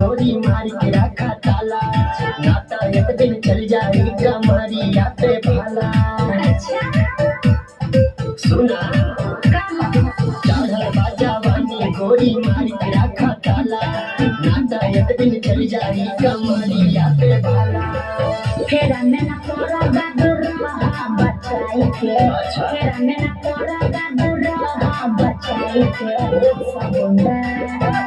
गोरी मार के रखा ताला नाता एक दिन चल जाएगा मारिया पे भाला। सुना चढ़ल बाजा वानी गोरी मार के रखा ताला नाता एक दिन चल जाएगा मारिया पे भाला। फेरा में ना तोरा गादुरा बचाई के फेरा में ना तोरा गादुरा बचाई के समुंदर